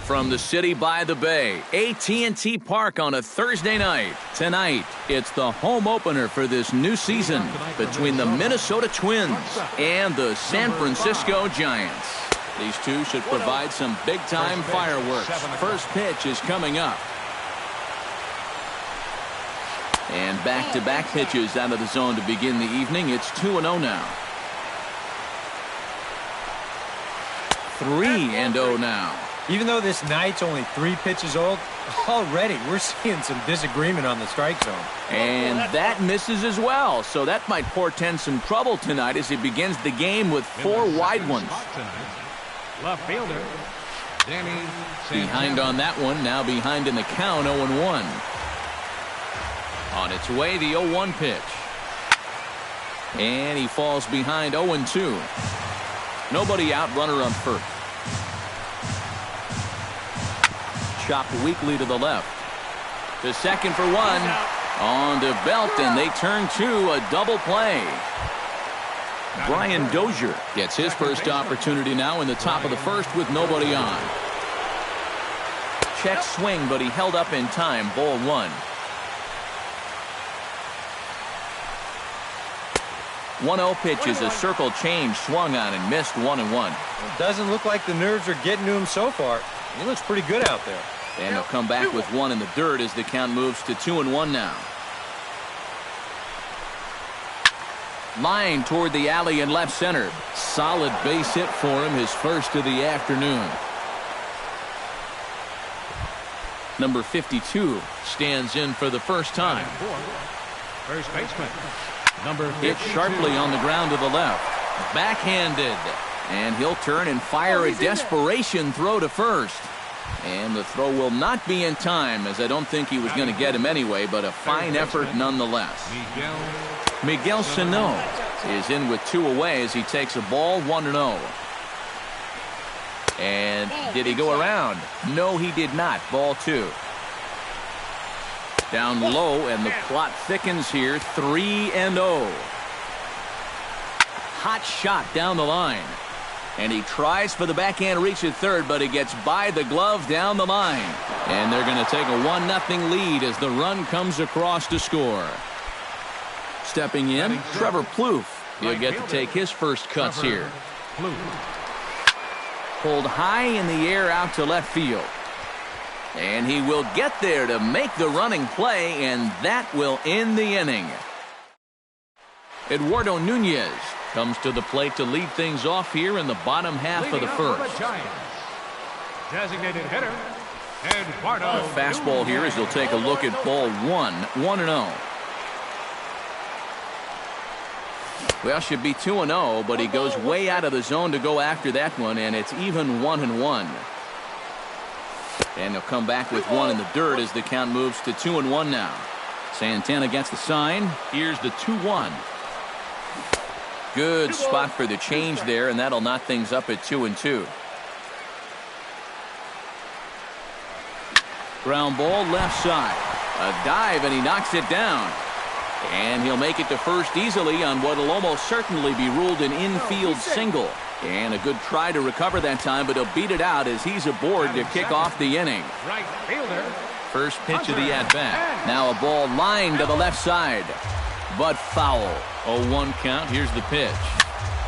From the city by the bay, AT&T Park on a Thursday night. Tonight, it's the home opener for this new season between the Minnesota Twins and the San Francisco Giants. These two should provide some big-time fireworks. First pitch is coming up. And back-to-back pitches out of the zone to begin the evening. It's 2-0 now. 3-0 now. Even though this night's only 3 pitches old, already we're seeing some disagreement on the strike zone. And that misses as well, so that might portend some trouble tonight as he begins the game with 4 wide ones. Left fielder, Behind on that one, now behind in the count, 0-1. On its way, the 0-1 pitch. And he falls behind 0-2. Nobody out, runner on first. Chopped weakly to the left. To second for 1. On to Belt, and they turn to a double play. Brian Dozier gets his first opportunity now in the top of the first with nobody on. Check swing, but he held up in time. Ball 1. 1-0 pitch is a circle change, swung on and missed 1-1. It doesn't look like the nerves are getting to him so far. He looks pretty good out there. And they'll come back with 1 in the dirt as the count moves to 2-1 now. Line toward the alley in left center. Solid base hit for him, his first of the afternoon. Number 52 stands in for the first time. first baseman. Number Hit sharply on the ground to the left. Backhanded. And he'll turn and fire a desperation throw to first. And the throw will not be in time, as I don't think he was going to get him anyway, but a fine effort nonetheless. Miguel Sano is in with 2 away as he takes a ball 1-0. And did he go around? No, he did not. Ball 2. Down low, and the plot thickens here. 3-0. Hot shot down the line. And he tries for the backhand reach at third, but he gets by the glove down the line. And they're going to take a 1-0 lead as the run comes across to score. Stepping in, Trevor Plouffe. He'll get to take his first cuts here. Pulled high in the air out to left field. And he will get there to make the running play, and that will end the inning. Eduardo Nunez comes to the plate to lead things off here in the bottom half of the first. Designated hitter, Eduardo. A fastball here as he'll take a look at ball 1. 1-0. Well, should be 2-0, but he goes way out of the zone to go after that one, and it's even 1-1. And he'll come back with 1 in the dirt as the count moves to 2-1 now. Santana gets the sign. Here's the 2-1. Good spot for the change there, and that'll knock things up at 2-2. Ground ball left side. A dive, and he knocks it down. And he'll make it to first easily on what will almost certainly be ruled an infield single. And a good try to recover that time, but he'll beat it out as he's aboard to kick off the inning. Right fielder. First pitch of the at-bat. Now a ball lined to the left side. But foul. 0-1 count. Here's the pitch.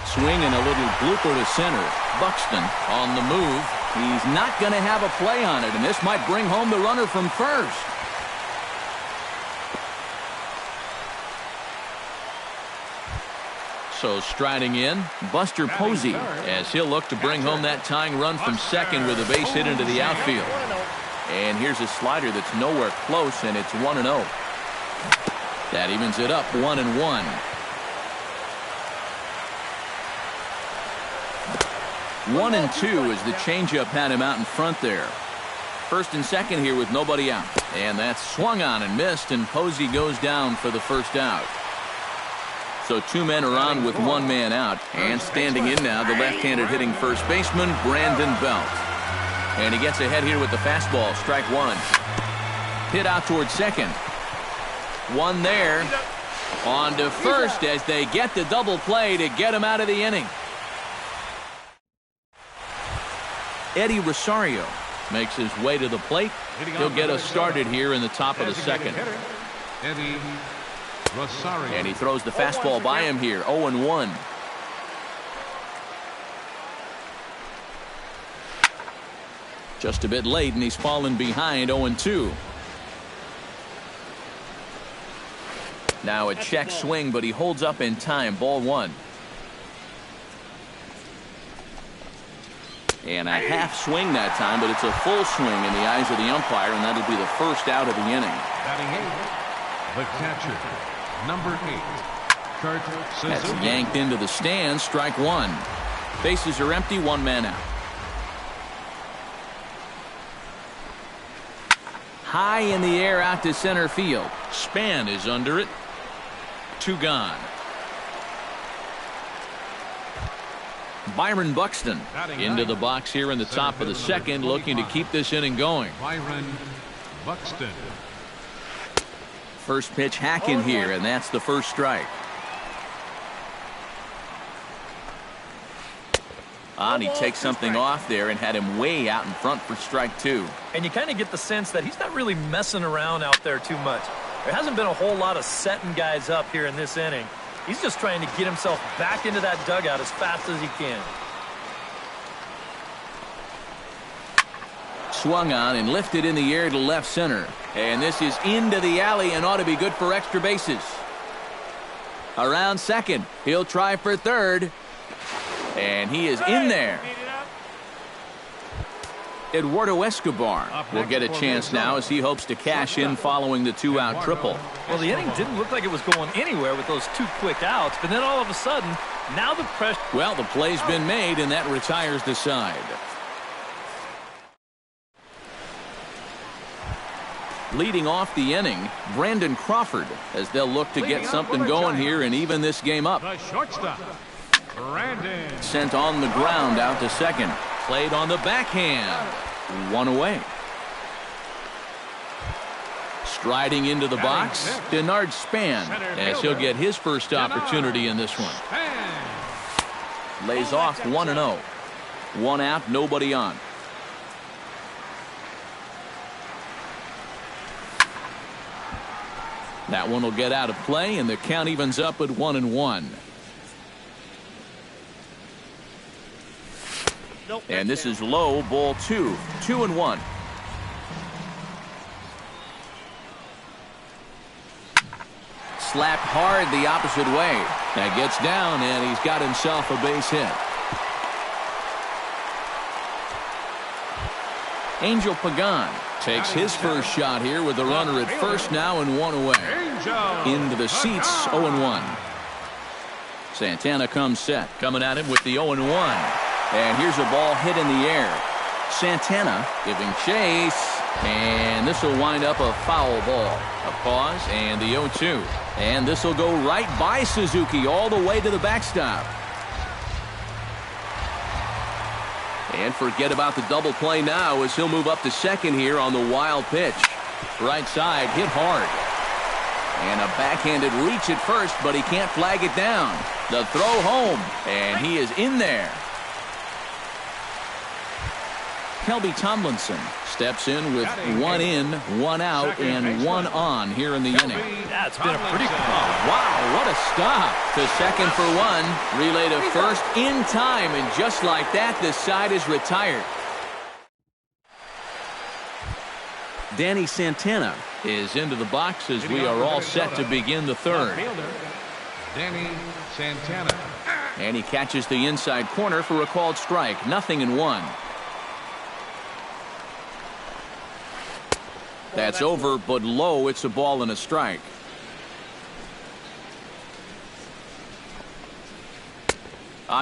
Swing and a little blooper to center. Buxton on the move. He's not going to have a play on it, and this might bring home the runner from first. So striding in, Buster Posey, as he'll look to bring home that tying run from second with a base hit into the outfield. And here's a slider that's nowhere close, and it's 1-0. That evens it up 1-1. 1-2 as the changeup had him out in front there. First and second here with nobody out. And that's swung on and missed, and Posey goes down for the first out. So 2 men are on with 1 man out. And standing in now, the left-handed hitting first baseman, Brandon Belt. And he gets ahead here with the fastball, strike 1. Hit out towards second. 1 there. On to first as they get the double play to get him out of the inning. Eddie Rosario makes his way to the plate. He'll get us started here in the top of the second. And he throws the fastball by him here, 0-1. Just a bit late, and he's fallen behind, 0-2. Now a check swing, but he holds up in time, ball 1. And a half swing that time, but it's a full swing in the eyes of the umpire, and that'll be the first out of the inning. Batting 8, the catcher, number 8, Kurt Suzuki. That's yanked into the stands, strike 1. Bases are empty, 1 man out. High in the air out to center field. Span is under it. 2 gone. Byron Buxton into the box here in the top of the second, looking to keep this inning going. Byron Buxton. First pitch hack in here, and that's the first strike. And he takes something off there and had him way out in front for strike 2. And you kind of get the sense that he's not really messing around out there too much. There hasn't been a whole lot of setting guys up here in this inning. He's just trying to get himself back into that dugout as fast as he can. Swung on and lifted in the air to left center. And this is into the alley and ought to be good for extra bases. Around second. He'll try for third. And he is in there. Eduardo Escobar will get a chance now as he hopes to cash in following the 2-out triple. Well, the inning didn't look like it was going anywhere with those 2 quick outs, but then all of a sudden, now the pressure. Well, the play's been made, and that retires the side. Leading off the inning, Brandon Crawford, as they'll look to get something going here and even this game up. The shortstop, Brandon. Sent on the ground out to second. Played on the backhand. 1 away. Striding into the box, Denard Span, as he'll get his first opportunity in this one. Lays off 1-0. 1 out, nobody on. That one will get out of play, and the count evens up at 1-1. And this is low, ball 2. 2-1. Slapped hard the opposite way. That gets down, and he's got himself a base hit. Angel Pagan takes his first shot here with the runner at first now and 1 away. Into the seats, 0-1. Santana comes set, coming at him with the 0-1. And here's a ball hit in the air. Santana giving chase, and this will wind up a foul ball. A pause and the 0-2. And this will go right by Suzuki all the way to the backstop. And forget about the double play now as he'll move up to second here on the wild pitch. Right side, hit hard. And a backhanded reach at first, but he can't flag it down. The throw home, and he is in there. Kelby Tomlinson steps in with 1 in, 1 out, and 1 on here in the inning. Yeah, it's been a pretty good. Oh, wow, what a stop. To second for 1. Relay to first in time, and just like that, the side is retired. Danny Santana is into the box as we are all set to begin the third. Danny Santana. And he catches the inside corner for a called strike. 0-1. That's over, but low. It's a ball and a strike.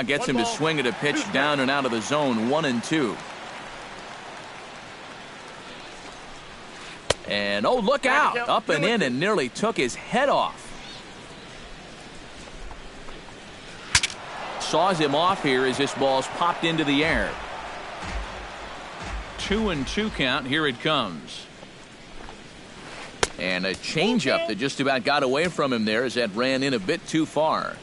Gets him to swing at a pitch down and out of the zone. 1-2. And oh, look out! Up and in and nearly took his head off. Saws him off here as this ball's popped into the air. 2-2 count. Here it comes. And a changeup that just about got away from him there as that ran in a bit too far.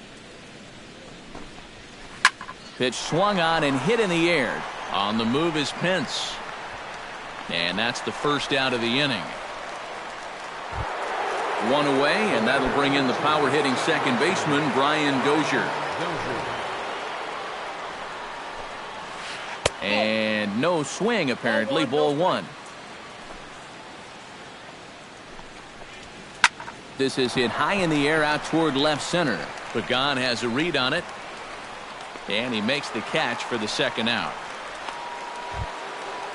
Pitch swung on and hit in the air. On the move is Pence. And that's the first out of the inning. One away, and that'll bring in the power-hitting second baseman, Brian Dozier. And no swing, apparently. Ball one. This is hit high in the air out toward left center. Pagan has a read on it. And he makes the catch for the second out.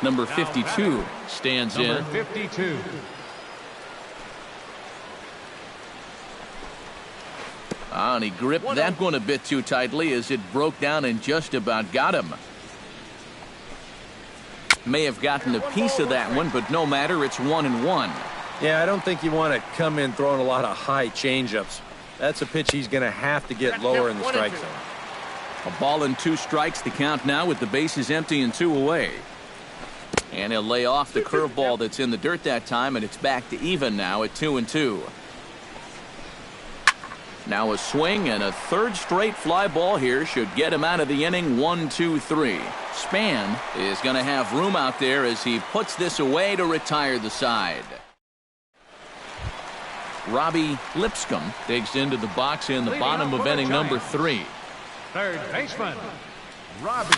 Number 52 stands in. Number 52. And he gripped that one a bit too tightly as it broke down and just about got him. May have gotten a piece of that one, but no matter, it's 1-1. Yeah, I don't think you want to come in throwing a lot of high changeups. That's a pitch he's going to have to get lower in the strike zone. A ball and 2 strikes, the count now with the bases empty and 2 away. And he'll lay off the curveball that's in the dirt that time, and it's back to even now at 2-2. Now a swing and a third straight fly ball here should get him out of the inning. 1-2-3. Span is going to have room out there as he puts this away to retire the side. Robbie Lipscomb digs into the box in the bottom of inning number 3. Third baseman, Robbie.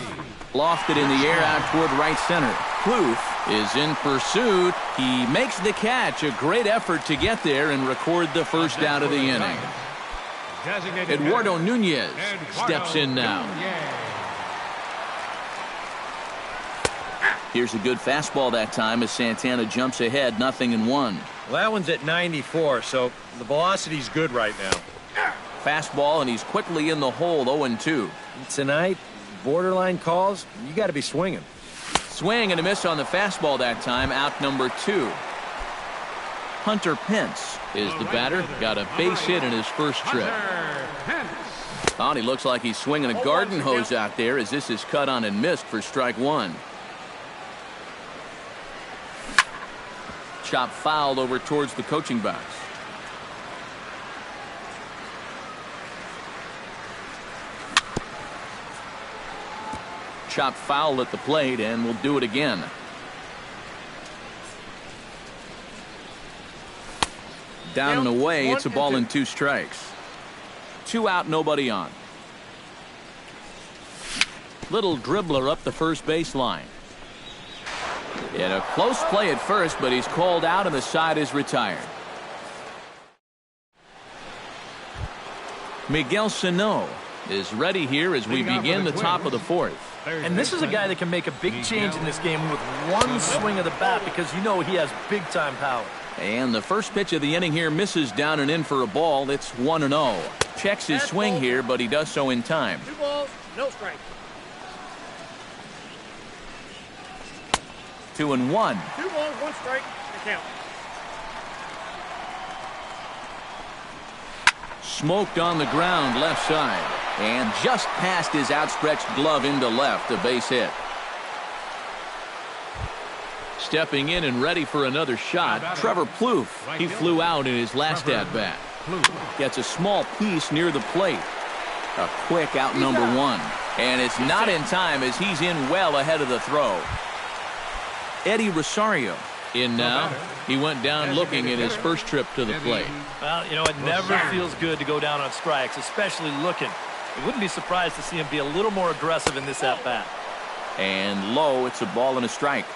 Lofted in the air out toward right center. Plouffe is in pursuit. He makes the catch. A great effort to get there and record the first out of the inning. Eduardo Nunez steps in now. Here's a good fastball that time as Santana jumps ahead, 0-1. Well, that one's at 94, so the velocity's good right now. Fastball, and he's quickly in the hole, 0-2. Tonight, borderline calls, you got to be swinging. Swing and a miss on the fastball that time, out number 2. Hunter Pence is the batter. Got a base hit in his first trip. Oh, and he looks like he's swinging a garden hose out there as this is cut on and missed for strike 1. Chop fouled over towards the coaching box. Chop foul at the plate, and we'll do it again. Down and away, it's a ball and 2 strikes. 2 out, nobody on. Little dribbler up the first baseline. In a close play at first, but he's called out and the side is retired. Miguel Sano is ready here as we begin the top of the 4th. And this is a guy that can make a big change in this game with one swing of the bat because you know he has big-time power. And the first pitch of the inning here misses down and in for a ball. It's 1-0. Checks his swing here, but he does so in time. 2 balls, no strike. 2-1. 2 balls, 1 strike, the count. Smoked on the ground left side. And just past his outstretched glove into left, a base hit. Stepping in and ready for another shot, Trevor Plouffe. He flew out in his last at-bat. Gets a small piece near the plate. A quick out number 1. And it's not in time as he's in well ahead of the throw. Eddie Rosario in now. He went down looking at his first trip to the plate. Well, you know, it never feels good to go down on strikes, especially looking. I wouldn't be surprised to see him be a little more aggressive in this at-bat. And low, it's a ball and a strike.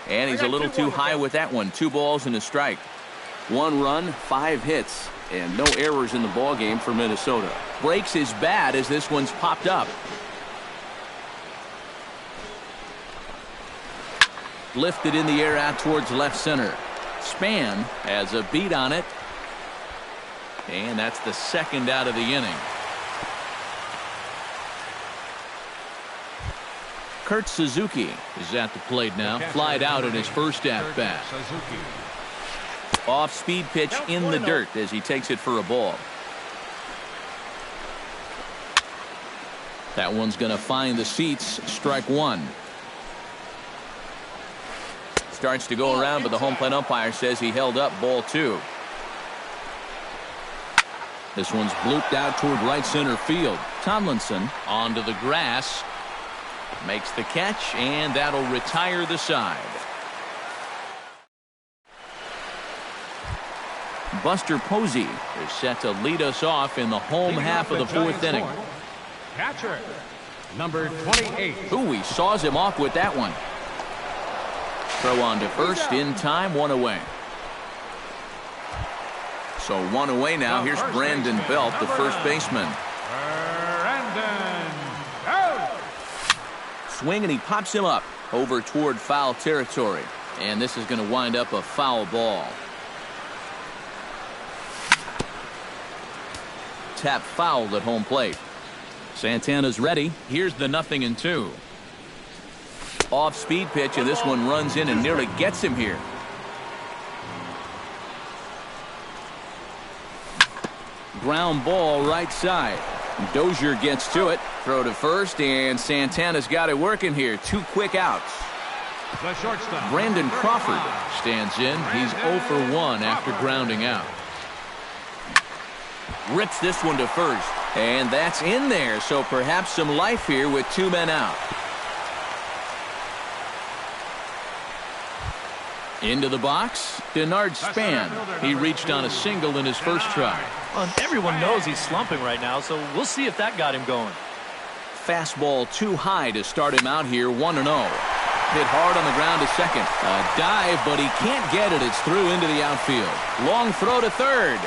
And he's a little too high with that one. 2 balls and a strike. 1 run, 5 hits, and no errors in the ball game for Minnesota. Breaks his bat as this one's popped up. Lifted in the air out towards left center. Span has a beat on it. And that's the second out of the inning. Kurt Suzuki is at the plate now. Flied out in his first at-bat. Off-speed pitch in the dirt as he takes it for a ball. That one's going to find the seats. Strike 1. Starts to go around, but the home plate umpire says he held up. Ball 2. This one's blooped out toward right center field. Tomlinson onto the grass. Makes the catch, and that'll retire the side. Buster Posey is set to lead us off in the home half of the fourth inning. Catcher, number 28. Ooh, he saws him off with that one. Throw on to first in time, one away. So one away now. Here's Brandon Belt, the first baseman. Brandon Belt. Swing, and he pops him up over toward foul territory. And this is going to wind up a foul ball. Tap fouled at home plate. Santana's ready. Here's the 0-2. Off-speed pitch, and this one runs in and nearly gets him here. Ground ball right side. Dozier gets to it. Throw to first, and Santana's got it working here. 2 quick outs. The shortstop, Brandon Crawford stands in. He's 0 for 1 after grounding out. Rips this one to first, and that's in there, so perhaps some life here with 2 men out. Into the box, Denard Span. He reached on a single in his first try. Well, everyone knows he's slumping right now, so we'll see if that got him going. Fastball too high to start him out here, 1-0. Hit hard on the ground to second. A dive, but he can't get it. It's through into the outfield. Long throw to third.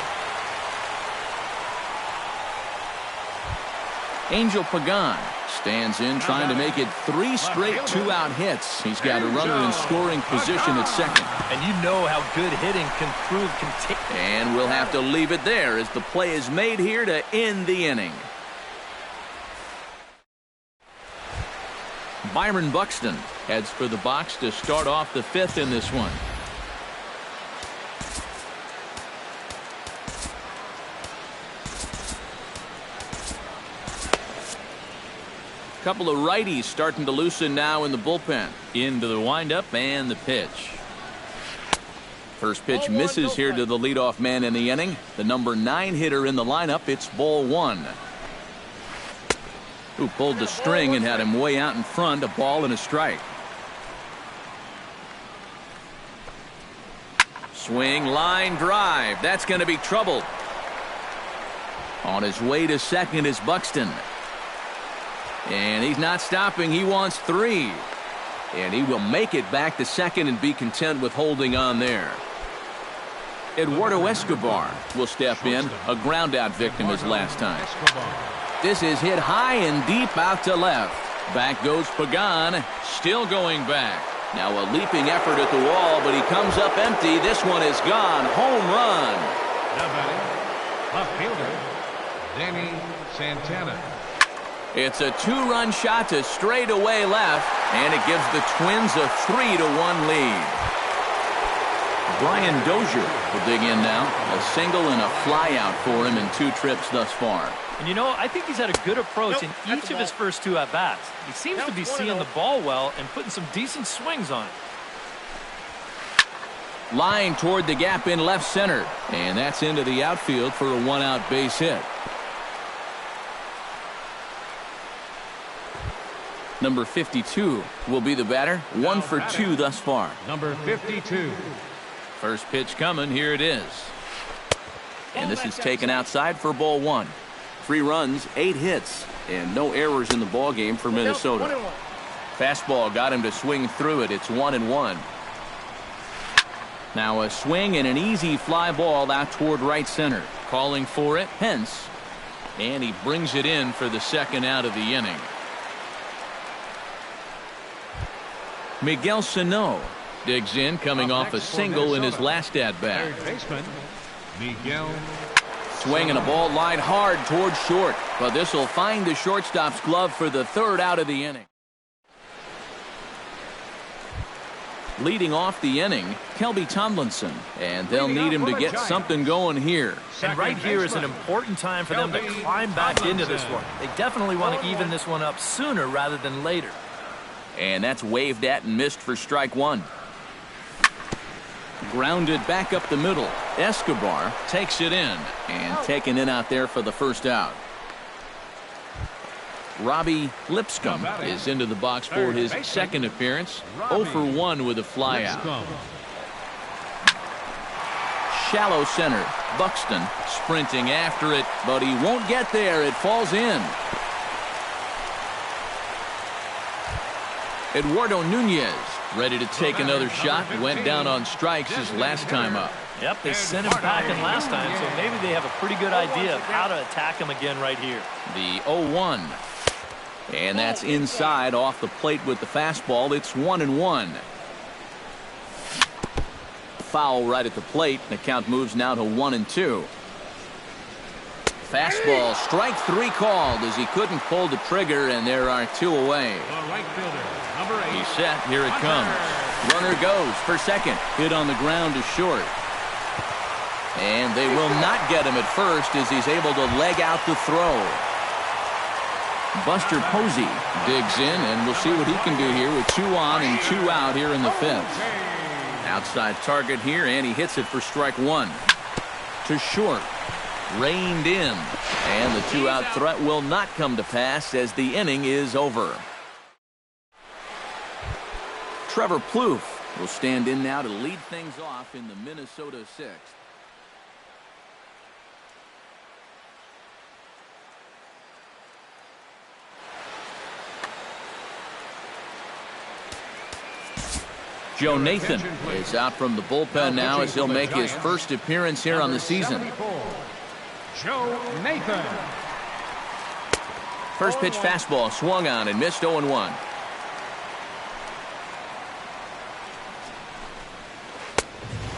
Angel Pagan stands in, trying to make it 3 straight 2-out hits. He's got a runner in scoring position at second. And you know how good hitting can prove continuous. And we'll have to leave it there as the play is made here to end the inning. Byron Buxton heads for the box to start off the 5th in this one. Couple of righties starting to loosen now in the bullpen. Into the windup and the pitch. First pitch misses here to the leadoff man in the inning. The number 9 hitter in the lineup. It's ball 1. Who pulled the string and had him way out in front. A ball and a strike. Swing, line drive. That's going to be trouble. On his way to second is Buxton. And he's not stopping. He wants 3. And he will make it back to second and be content with holding on there. Eduardo Escobar will step in. A ground out victim his last time. This is hit high and deep out to left. Back goes Pagan. Still going back. Now a leaping effort at the wall, but he comes up empty. This one is gone. Home run. Now batting, left fielder, Danny Santana. It's a 2-run shot to straightaway left, and it gives the Twins a 3-1 lead. Brian Dozier will dig in now. A single and a flyout for him in 2 trips thus far. And you know, I think he's had a good approach in each of his first 2 at-bats. He seems to be seeing the ball well and putting some decent swings on it. Line toward the gap in left center, and that's into the outfield for a 1-out base hit. Number 52 will be the batter. 1 for 2 thus far. Number 52. First pitch coming. Here it is. And this is taken outside for ball 1. 3 runs, 8 hits, and no errors in the ball game for Minnesota. Fastball got him to swing through it. It's 1-1. Now a swing and an easy fly ball out toward right center. Calling for it, Pence. And he brings it in for the 2nd out of the inning. Miguel Sano digs in, coming off a single in his last at-bat. Third baseman, Miguel. Swinging a ball line hard toward short, but this will find the shortstop's glove for the 3rd out of the inning. Leading off the inning, Kelby Tomlinson, and they'll need him to get something going here. And right here is an important time for them to climb back into this one. They definitely want to even this one up sooner rather than later. And that's waved at and missed for strike 1. Grounded back up the middle. Escobar takes it in and taken in out there for the 1st out. Robbie Lipscomb is into the box for his second appearance. 0 for 1 with a flyout. Shallow center. Buxton sprinting after it, but he won't get there. It falls in. Eduardo Nunez ready to take another shot. Went down on strikes his last time up. Yep, they sent him packing last time, so maybe they have a pretty good idea of how to attack him again right here. The 0-1. And that's inside off the plate with the fastball. It's 1-1. Foul right at the plate. The count moves now to 1-2. Fastball, strike 3 called as he couldn't pull the trigger, and there are 2 away. The right fielder, number 8. He's set. Here it comes. Runner goes for second. Hit on the ground to short. And they will not get him at first as he's able to leg out the throw. Buster Posey digs in, and we'll see what he can do here with 2 on and 2 out here in the 5th. Outside target here, and he hits it for strike 1. To short. Reined in. And the 2-out threat will not come to pass as the inning is over. Trevor Plouffe will stand in now to lead things off in the Minnesota 6th. Joe Nathan is out from the bullpen now as he'll make his first appearance here on the season. Joe Nathan. First pitch fastball swung on and missed. 0-1.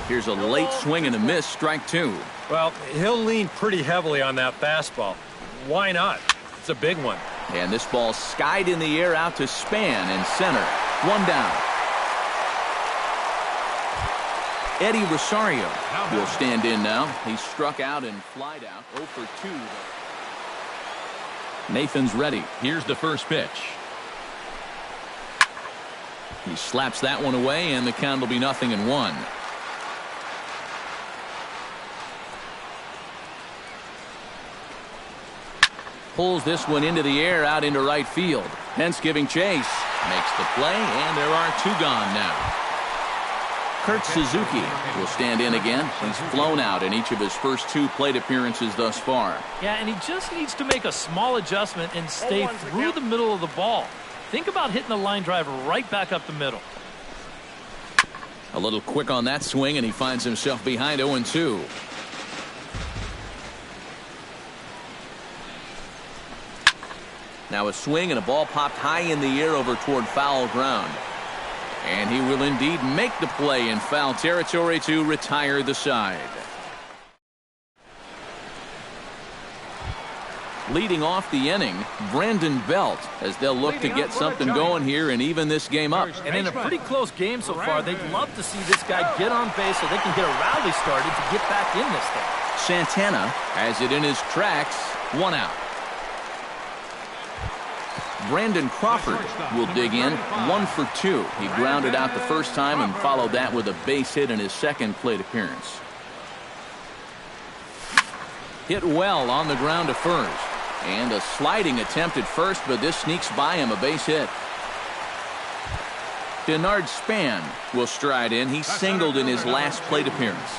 Here's a late swing and a miss. Strike 2. Well, he'll lean pretty heavily on that fastball. Why not? It's a big one. And this ball skied in the air out to Span in center. 1 down. Eddie Rosario will stand in now. He struck out and flied out. 0 for 2. Nathan's ready. Here's the first pitch. He slaps that one away, and the count will be 0-1. Pulls this one into the air out into right field. Hence giving chase. Makes the play, and there are 2 gone now. Kurt Suzuki will stand in again. He's flown out in each of his first 2 plate appearances thus far. Yeah, and he just needs to make a small adjustment and stay through the middle of the ball. Think about hitting the line drive right back up the middle. A little quick on that swing, and he finds himself behind 0-2. Now a swing and a ball popped high in the air over toward foul ground. And he will indeed make the play in foul territory to retire the side. Leading off the inning, Brandon Belt, as they'll look to get something going here and even this game up. And in a pretty close game so far, they'd love to see this guy get on base so they can get a rally started to get back in this thing. Santana has it in his tracks. 1 out. Brandon Crawford will dig in. 1 for 2. He grounded out the first time and followed that with a base hit in his second plate appearance. Hit well on the ground to first. And a sliding attempt at first, but this sneaks by him, a base hit. Denard Span will stride in. He singled in his last plate appearance.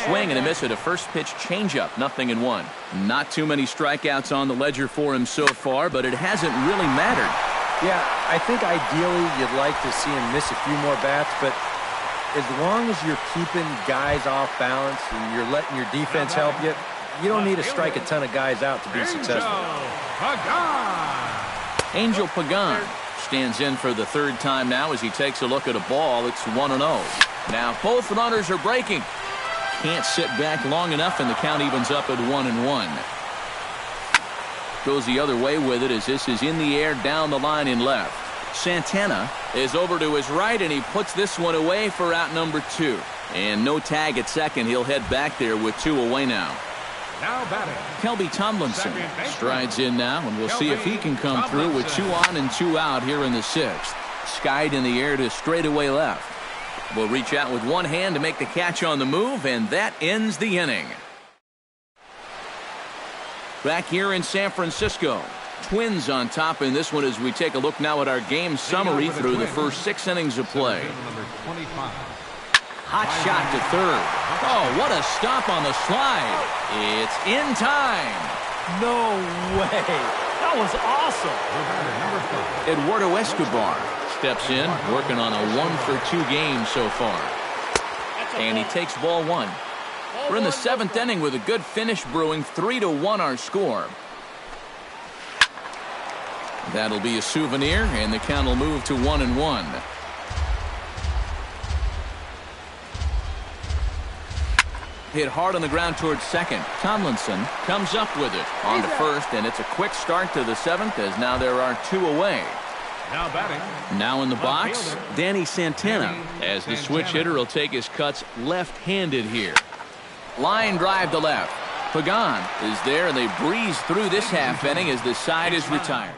Swing and a miss at a first pitch changeup. 0-1. Not too many strikeouts on the ledger for him so far, but it hasn't really mattered. Yeah, I think ideally you'd like to see him miss a few more bats, but as long as you're keeping guys off balance and you're letting your defense help you, you don't need to strike a ton of guys out to be successful. Angel Pagan stands in for the 3rd time now as he takes a look at a ball. It's 1-0. Now both runners are breaking. Can't sit back long enough, and the count evens up at 1-1. Goes the other way with it as this is in the air down the line in left. Santana is over to his right, and he puts this one away for out number 2. And no tag at second. He'll head back there with 2 away now. Now batting. Kelby Tomlinson strides in now, and we'll see if he can come through with 2 on and 2 out here in the 6th. Skied in the air to straightaway left. Will reach out with one hand to make the catch on the move, and that ends the inning. Back here in San Francisco. Twins on top in this one as we take a look now at our game summary through the first 6 innings of play. Hot shot to third. Oh, what a stop on the slide. It's in time. No way. That was awesome. Eduardo Escobar steps in, working on a 1-for-2 game so far. And he takes ball 1. We're in the 7th inning with a good finish brewing. 3-1 our score. That'll be a souvenir, and the count will move to 1-1. Hit hard on the ground towards second. Tomlinson comes up with it on to first, and it's a quick start to the 7th as now there are 2 away. Now batting. Now in the box, Danny Santana, as the switch hitter will take his cuts left-handed here. Line drive to left. Pagan is there, and they breeze through this half inning as the side is retired.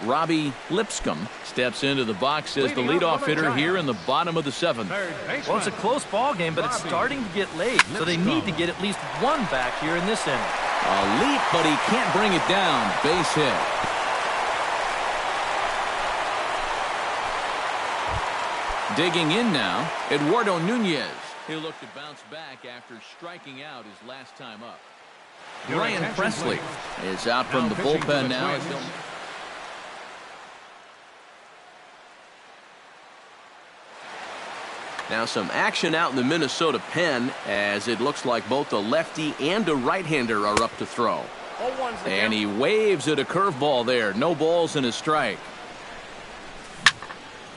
Robbie Lipscomb steps into the box as the leadoff hitter here in the bottom of the 7th. Well, it's a close ball game, but it's starting to get late, so they need to get at least 1 back here in this inning. A leap, but he can't bring it down. Base hit. Digging in now, Eduardo Nunez. He'll look to bounce back after striking out his last time up. Ryan Presley is out from the bullpen now. Now some action out in the Minnesota pen as it looks like both a lefty and a right-hander are up to throw. And he waves at a curveball there. No balls and a strike.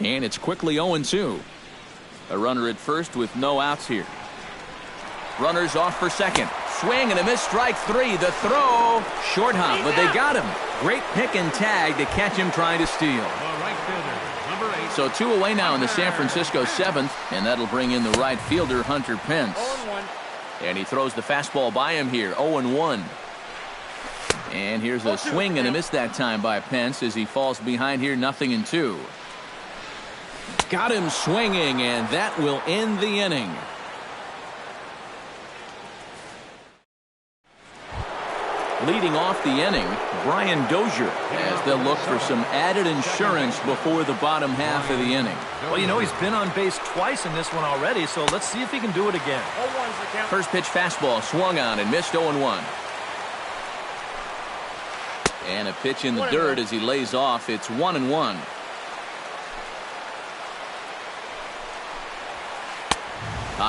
And it's quickly 0-2. A runner at first with no outs here. Runners off for second. Swing and a miss, strike 3. The throw. Short hop, but they got him. Great pick and tag to catch him trying to steal. So 2 away now in the San Francisco 7th, and that'll bring in the right fielder, Hunter Pence. And he throws the fastball by him here, 0-1. And here's a swing and a miss that time by Pence as he falls behind here, 0-2. Got him swinging, and that will end the inning. Leading off the inning, Brian Dozier, as they'll look for some added insurance before the bottom half of the inning. Well, you know, he's been on base twice in this one already, so let's see if he can do it again. First pitch fastball swung on and missed, 0-1. And a pitch in the dirt as he lays off. It's 1-1.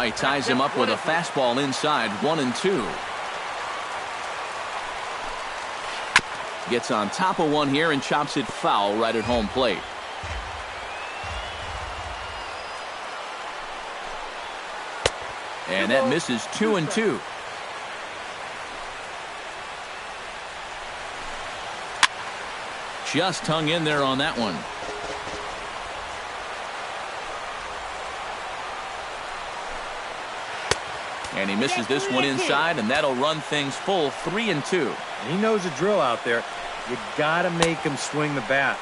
He ties him up with a fastball inside, 1-2. Gets on top of one here and chops it foul right at home plate. And that misses, 2-2. Just hung in there on that one. And he misses this one inside, and that'll run things full, 3-2. He knows the drill out there. You got to make him swing the bat.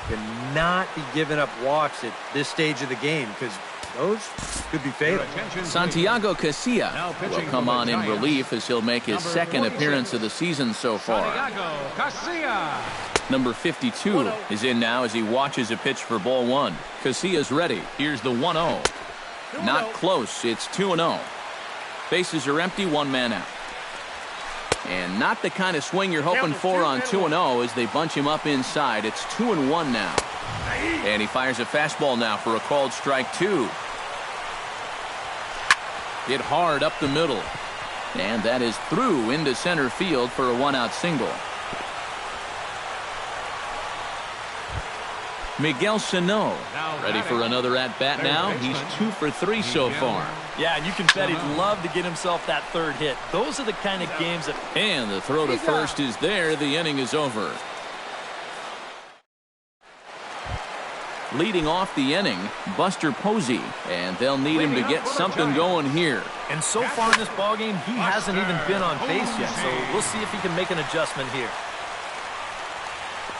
You cannot be giving up walks at this stage of the game because those could be fatal. Santiago Casilla will come on in relief as he'll make his second appearance of the season so far. Number 52 is in now as he watches a pitch for ball 1. Casilla's ready. Here's the 1-0. Not close. It's 2-0. Bases are empty, 1 man out. And not the kind of swing you're hoping for on 2-0 as they bunch him up inside. It's 2-1 now. And he fires a fastball now for a called strike 2. Hit hard up the middle. And that is through into center field for a 1-out single. Miguel Sano ready for another at-bat now. He's 2 for 3 so far. Yeah, and you can bet he'd love to get himself that 3rd hit. Those are the kind of games that... And the throw to first is there. The inning is over. Leading off the inning, Buster Posey, and they'll need him to get something going here. And so far in this ballgame, he hasn't even been on base yet, so we'll see if he can make an adjustment here.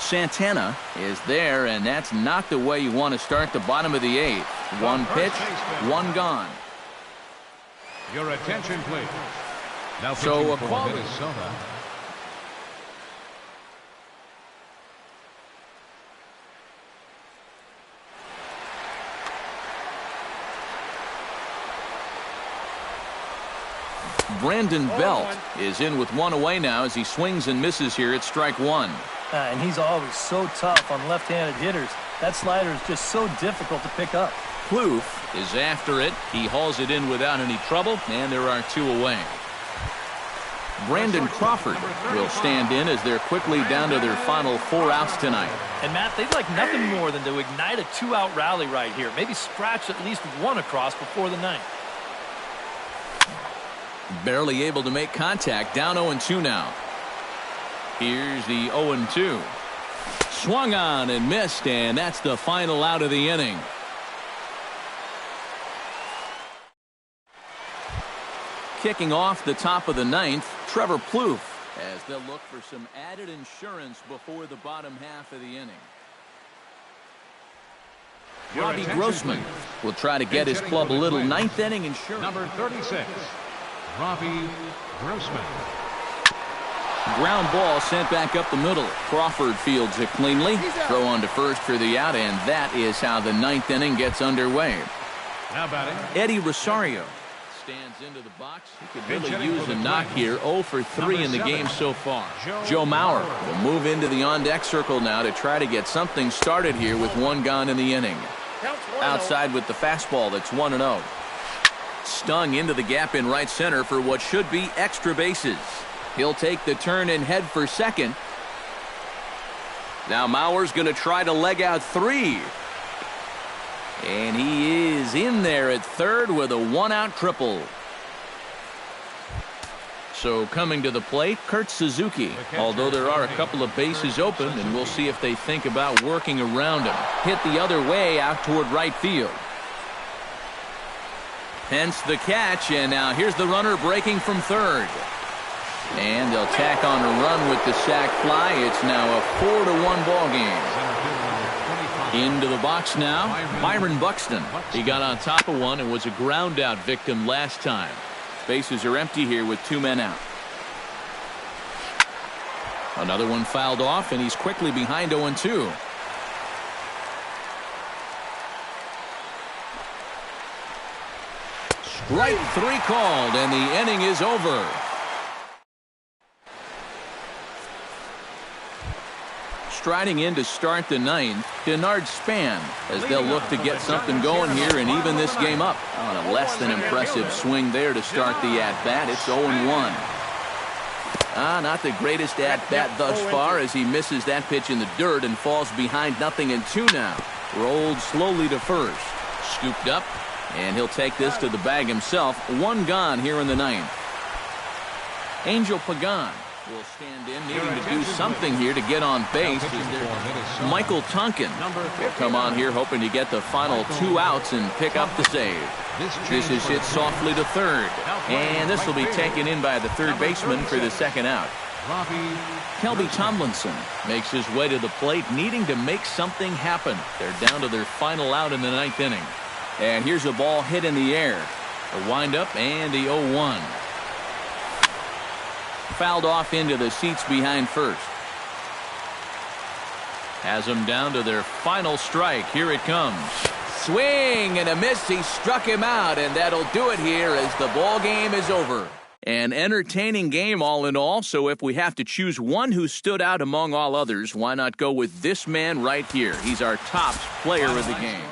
Santana is there, and that's not the way you want to start the bottom of the 8th. 1 pitch, 1 gone. Your attention, please. Now So pitching a for quality. Minnesota, Brandon Belt is in with one away now as he swings and misses here at strike one. And he's always so tough on left-handed hitters. That slider is just so difficult to pick up. Plouffe is after it. He hauls it in without any trouble, and there are two away. Brandon Crawford will stand in as they're quickly down to their final 4 outs tonight. And, Matt, they'd like nothing more than to ignite a 2-out rally right here. Maybe scratch at least one across before the ninth. Barely able to make contact. Down 0-2 now. Here's the 0-2. Swung on and missed, and that's the final out of the inning. Kicking off the top of the ninth, Trevor Plouffe, as they'll look for some added insurance before the bottom half of the inning. Robbie Grossman will try to get his club a little ninth inning insurance. number 36, Robbie Grossman. Ground ball sent back up the middle. Crawford fields it cleanly. Throw on to first for the out, and that is how the ninth inning gets underway. Now batting, Eddie Rosario stands into the box. He could really use a knock here. 0 for 3 in the game so far. Joe Mauer will move into the on-deck circle now to try to get something started here with one gone in the inning. Outside with the fastball, that's 1-0. Stung into the gap in right center for what should be extra bases. He'll take the turn and head for second. Now Mauer's going to try to leg out 3. And he is in there at third with a 1-out triple. So coming to the plate, Kurt Suzuki. Although there are a couple of bases open, and we'll see if they think about working around him. Hit the other way out toward right field. Hence the catch, and now here's the runner breaking from third. And they'll tack on a run with the sac fly. It's now a 4-1 ball game. Into the box now, Byron Buxton. He got on top of one and was a ground out victim last time. Bases are empty here with 2 men out. Another one fouled off, and he's quickly behind 0-2. Strike 3 called, and the inning is over. Striding in to start the ninth, Denard Span, as they'll look to get something going here and even this game up. On a less than impressive swing there to start the at-bat. It's 0-1. Not the greatest at-bat thus far as he misses that pitch in the dirt and falls behind 0-2 now. Rolled slowly to first. Scooped up, and he'll take this to the bag himself. 1 gone here in the ninth. Angel Pagan will stand in, needing to do something here to get on base. Michael Tonkin will come on here hoping to get the final 2 outs and pick up the save. This is hit softly to third, and this will be taken in by the third baseman for the second out. Kelby Tomlinson makes his way to the plate, needing to make something happen. They're down to their final out in the ninth inning. And here's a ball hit in the air. A windup and the 0-1. Fouled off into the seats behind first. Has them down to their final strike. Here it comes. Swing and a miss. He struck him out, and that'll do it here as the ball game is over. An entertaining game all in all, so if we have to choose one who stood out among all others, why not go with this man right here? He's our top player of the game.